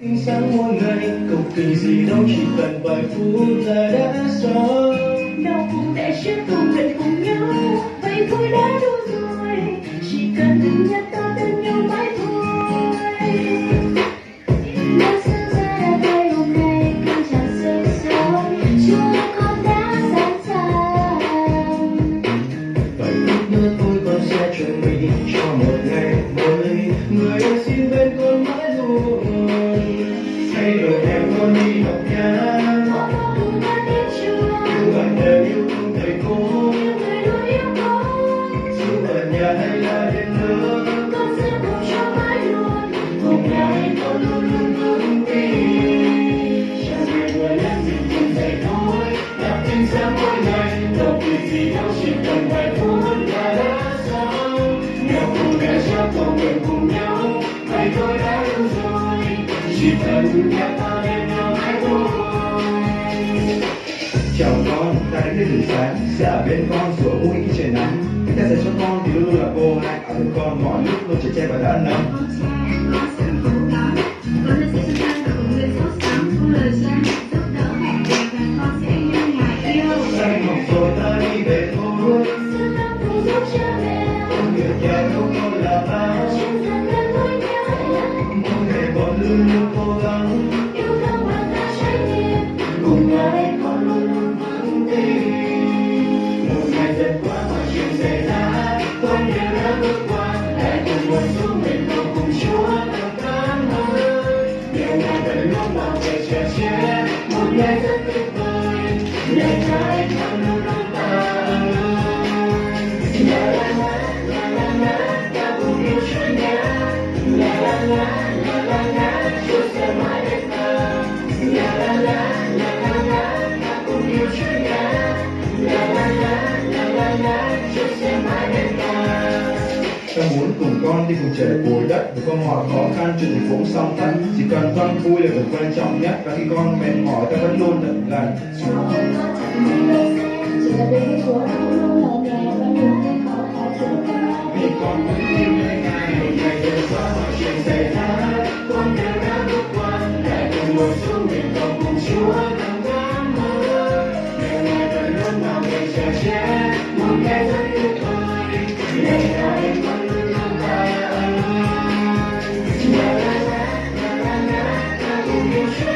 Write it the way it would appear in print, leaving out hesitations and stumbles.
Ánh sáng mỗi ngày cầu kỳ gì đâu, chỉ cần vài phút là đã xong. Đau buồn để chết không cần cùng nhau, vậy thôi đã đủ rồi. Chỉ cần từng nhắc ta bên nhau mãi thôi. Đã sinh ra đã đây hôm nay cũng chẳng sức sống, chúng con đã sẵn sàng. Vài phút nữa tôi con sẽ chuẩn bị cho một ngày mới. Người ơi xin bên con mãi luôn. Thay đổi em con đi học nhá. Bỏ qua buồn đã đến trường, Yêu bạn đời yêu thương thầy cô. yêu người luôn yêu con. Dù ở nhà hay là đến lớp, Con sẽ cùng cho mãi luôn. cùng ngày con luôn luôn vững tin. Chẳng hề vừa lên mình cùng thầy thôi. Đạp ánh sáng mỗi ngày, đâu vì gì đâu, chỉ cần vài phút là đã xong. Nghèo khổ nghèo khó còn cần cùng nhau, vậy thôi đã đủ rồi. Chỉ cần nhắc ta bên nhau mãi thôi. Chào con, ta đến đây từ sáng, sẽ ở bên con sủa vui khi trời nắng. Ta dành cho con thì luôn luôn là cô lại ở bên con mọi lúc luôn trẻ tre và đã nắng. Con sẽ cố gắng, con sẽ sinh ra và cùng người sốt sáng. Cùng lời cha mẹ giúp đỡ mẹ và con sẽ như nhà yêu. Xanh học rồi ta đi về thôi. Xin lắng cùng giúp cha mẹ. Con người cha đâu con là bao. Trên dần lên thôi nhé. Mỗi ngày con luôn luôn cố gắng. Yêu thương bạn ta trái tim. Cùng ngày con luôn luôn vững tin. Một ngày rất quá mọi chuyện xảy ra, con đều đã bước qua. Lại cùng ngồi xuống bên cầu cùng Chúa cảm cảm ơn. Nhiều ngày vẫn luôn bảo vệ trẻ trẻ, một ngày rất tuyệt vời. Ngày nay con luôn luôn tạ ơn. La la la la la la, ta cùng yêu Chúa nhé. La la la, Chúa sẽ mãi bên ta. La la la, ta cùng yêu Chúa nhé. La la, Chúa sẽ mãi bên ta. Ta muốn cùng con đi cùng trời bồi đất, vượt qua mọi khó khăn chuyện gì cũng xong tất. Chỉ cần con vui là điều quan trọng nhất, và khi con mệt mỏi ta vẫn luôn tận gần. Cho con chẳng muốn đâu xa, chỉ là bên với Chúa đâu luôn ở nhà và luôn hay khó khăn Chúa qua. Vì con vẫn yêu nơi Ngài, một ngày dần qua mọi chuyện xảy ra, con đều đã bước qua. Lại cùng ngồi xuống bên cầu cùng Chúa cảm cảm ơn. Ngày ngày vẫn luôn bảo vệ trẻ trẻ, một ngày rất tuyệt vời. Ngày nay con luôn luôn tạ ơn. La la la, ta cùng yêu Chúa